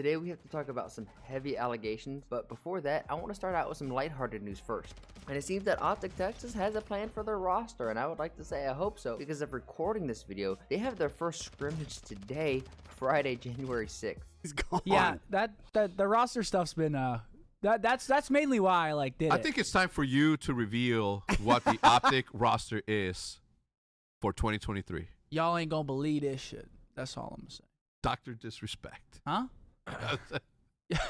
Today we have to talk about some heavy allegations, but before that, I want to start out with some lighthearted news first. And it seems that OpTic Texas has a plan for their roster, and I would like to say I hope so, because of recording this video, they have their first scrimmage today, Friday, January 6th. He's gone. Yeah, the roster stuff's been that's mainly why I did it. I think it's time for you to reveal what the OpTic roster is for 2023. Y'all ain't gonna believe this shit. That's all I'm gonna say. Dr. Disrespect. Huh?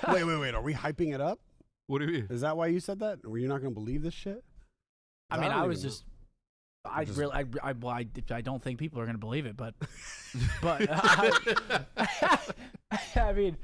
Wait. Are we hyping it up? What do you mean? Is that why you said that? Were you not going to believe this shit? I mean, I don't think people are gonna believe it, but I mean,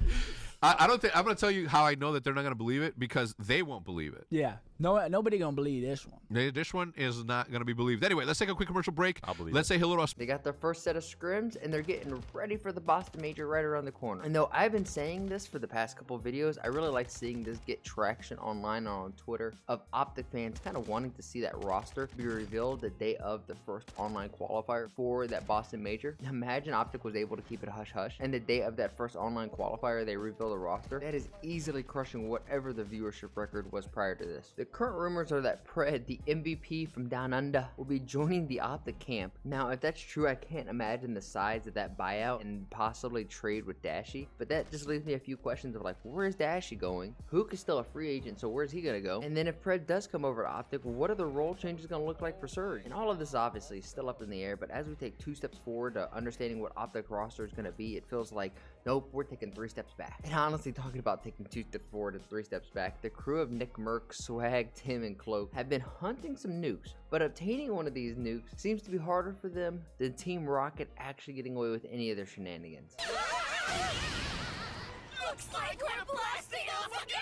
I don't think I'm gonna tell you how I know that they're not gonna believe it, because they won't believe it. yeah, nobody gonna believe this one. This one is not gonna be believed. Anyway, let's take a quick commercial break. I'll believe Let's say hello to us. They got their first set of scrims, and they're getting ready for the Boston Major right around the corner. And though I've been saying this for the past couple videos, I really like seeing this get traction online and on Twitter of OpTic fans kind of wanting to see that roster be revealed the day of the first online qualifier for that Boston Major. Imagine OpTic was able to keep it hush-hush, and the day of that first online qualifier, they reveal the roster. That is easily crushing whatever the viewership record was prior to this. The current rumors are that Pred, the MVP from Down Under, will be joining the OpTic camp. Now, if that's true, I can't imagine the size of that buyout and possibly trade with Dashy, but that just leaves me a few questions of where's Dashy going? NUKE is still a free agent, so where's he gonna go? And then if Pred does come over to OpTic, what are the role changes gonna look like for Surge? And all of this obviously is still up in the air, but as we take 2 steps forward to understanding what OpTic roster is gonna be, it feels like, nope, we're taking 3 steps back. And honestly, talking about taking 2 steps forward and 3 steps back, the crew of NickMercs, Swagg, Tim, and Cloak have been hunting some nukes, but obtaining one of these nukes seems to be harder for them than Team Rocket actually getting away with any of their shenanigans. Looks like we're blasting off again!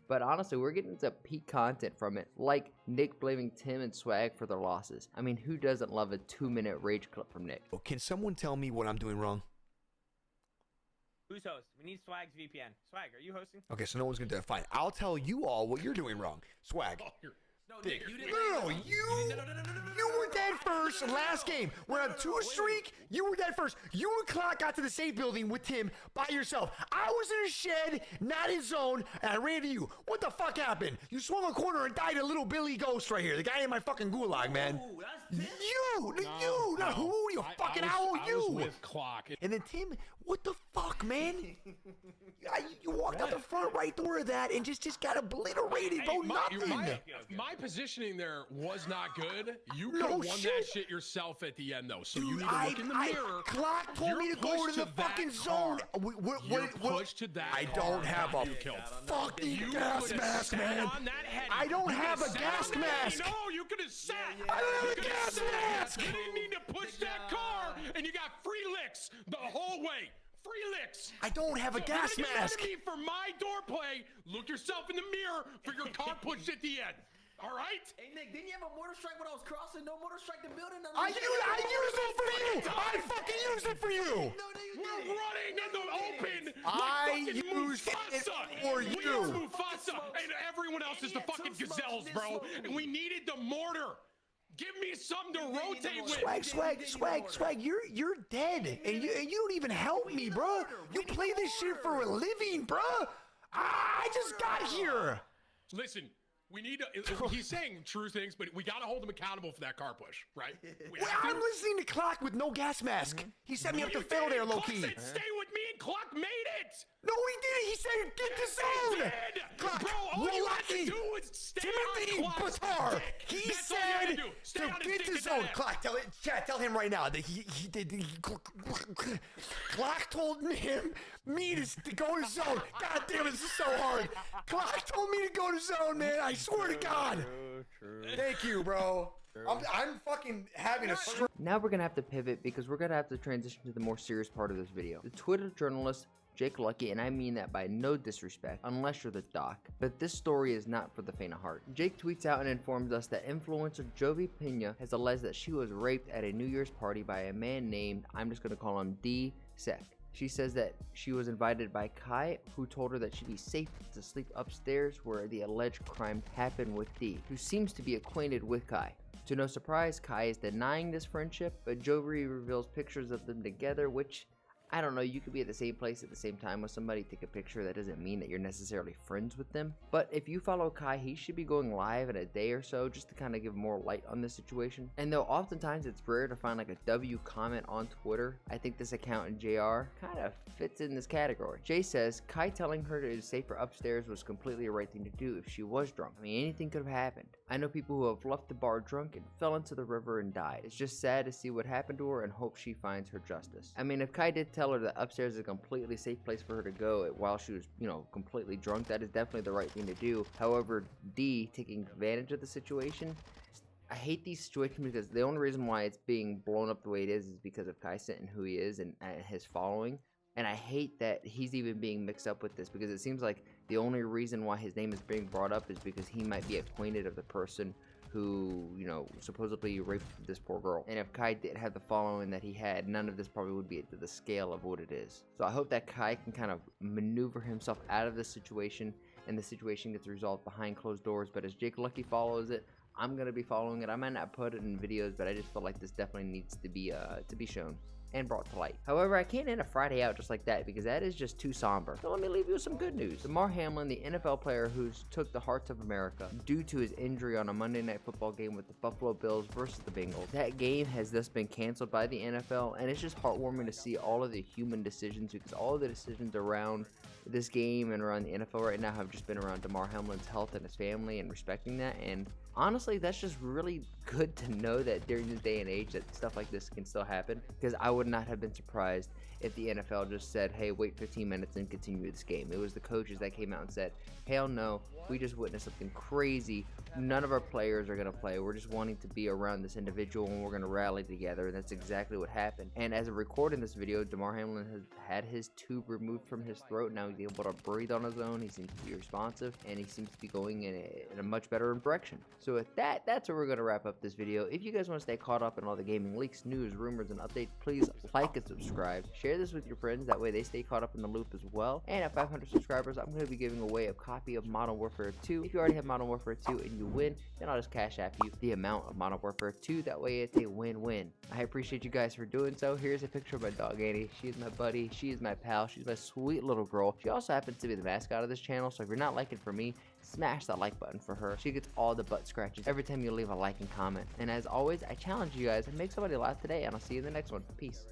But honestly, we're getting some peak content from it, like Nick blaming Tim and Swagg for their losses. I mean, who doesn't love a 2-minute rage clip from Nick? Can someone tell me what I'm doing wrong? Who's host? We need Swagg's VPN. Swagg, are you hosting? Okay, so no one's gonna do it. Fine. I'll tell you all what you're doing wrong. Swagg. No, Nick, you didn't. No, you were dead first last game. We're on 2 streak. You were dead first. You and Clock got to the safe building with Tim by yourself. I was in a shed, not in zone, and I ran to you. What the fuck happened? You swung a corner and died a little Billy Ghost right here. The guy in my fucking gulag, man. Ooh, that's Tim? You, not who, you fucking owl, you. I was with Clock. And then Tim, what the fuck, man? You walked out the front right door of that and just got obliterated, bro. Nothing. My positioning there was not good. You could have won that shit yourself at the end, though. So you need to look in the mirror. Clock told me to go to the fucking zone. Push to that. I don't have a fucking gas mask, man. I don't have a gas mask. No, you could have sat. I don't have a gas mask. You didn't need to push that car, and you got free licks the whole way. Free licks. I don't have a gas mask. Me for my door play. Look yourself in the mirror for your car pushed at the end. All right? Hey, Nick, didn't you have a mortar strike when I was crossing? No mortar strike the building? I used it for you. I fucking used it for you. We're running in the open. I used it for you. We are Mufasa, and everyone else is the fucking gazelles, bro. And we needed the mortar. Give me something to rotate with. Swagg, you're dead, and you don't even help me, bro. You play this shit for a living, bro. I just got here. Listen, we need to. He's saying true things, but we got to hold him accountable for that car push, right? I'm listening to Clock with no gas mask. He set me up to fail there, low key. Clock said stay with me, and Clock made it. No, he didn't. He said get the zone. Clock, bro, all you had to do was stay on Clock's dick. He said to get the zone. Clock, tell him right now that he did. Clock told him me to go to zone. God damn it, this is so hard. Clock told me to go to zone, man. I swear to God. Thank you, bro. I'm fucking having a stroke. Now we're gonna have to pivot because we're gonna have to transition to the more serious part of this video. The Twitter journalist Jake Lucky, and I mean that by no disrespect, unless you're the doc. But this story is not for the faint of heart. Jake tweets out and informs us that influencer Jovi Pena has alleged that she was raped at a New Year's party by a man named, I'm just gonna call him D. Sec. She says that she was invited by Kai, who told her that she'd be safe to sleep upstairs where the alleged crime happened with D, who seems to be acquainted with Kai. To no surprise, Kai is denying this friendship, but Jory reveals pictures of them together, which, I don't know, you could be at the same place at the same time with somebody, take a picture, that doesn't mean that you're necessarily friends with them. But if you follow Kai, he should be going live in a day or so just to kind of give more light on this situation. And though oftentimes it's rare to find like a W comment on Twitter, I think this account in JR kind of fits in this category. Jay says, Kai telling her to stay for upstairs was completely the right thing to do if she was drunk. I mean, anything could have happened. I know people who have left the bar drunk and fell into the river and died. It's just sad to see what happened to her and hope she finds her justice. I mean, if Kai did tell her that upstairs is a completely safe place for her to go while she was, completely drunk, that is definitely the right thing to do. However, D, taking advantage of the situation, I hate these situations because the only reason why it's being blown up the way it is because of Kai Cenat and who he is and his following. And I hate that he's even being mixed up with this because it seems like the only reason why his name is being brought up is because he might be acquainted of the person who, supposedly raped this poor girl. And if Kai did have the following that he had, none of this probably would be to the scale of what it is. So I hope that Kai can kind of maneuver himself out of this situation and the situation gets resolved behind closed doors. But as Jake Lucky follows it, I'm going to be following it. I might not put it in videos, but I just feel like this definitely needs to be shown and brought to light. However, I can't end a Friday out just like that because that is just too somber. So let me leave you with some good news. Damar Hamlin, the NFL player who's took the hearts of America due to his injury on a Monday Night Football game with the Buffalo Bills versus the Bengals. That game has thus been canceled by the NFL, and it's just heartwarming to see all of the human decisions because all of the decisions around this game and around the NFL right now have just been around Damar Hamlin's health and his family and respecting that. And honestly, that's just really good to know that during this day and age that stuff like this can still happen, because I would not have been surprised if the NFL just said, hey, wait 15 minutes and continue this game. It was the coaches that came out and said, hell no, we just witnessed something crazy. None of our players are going to play. We're just wanting to be around this individual and we're going to rally together. And that's exactly what happened. And as of recording this video, Damar Hamlin has had his tube removed from his throat. Now he's able to breathe on his own. He seems to be responsive and he seems to be going in a much better direction. So with that, that's where we're going to wrap up this video. If you guys want to stay caught up in all the gaming leaks, news, rumors, and updates, please like and subscribe. Share this with your friends. That way they stay caught up in the loop as well. And at 500 subscribers, I'm going to be giving away a copy of Modern Warfare 2. If you already have Modern Warfare 2 and you win, then I'll just cash app you the amount of Modern Warfare 2. That way it's a win-win. I appreciate you guys for doing so. Here's a picture of my dog, Annie. She is my buddy. She is my pal. She's my sweet little girl. She also happens to be the mascot of this channel, so if you're not liking for me, smash that like button for her. She gets all the butt scratches every time you leave a like and comment. And as always, I challenge you guys to make somebody laugh today, and I'll see you in the next one. Peace.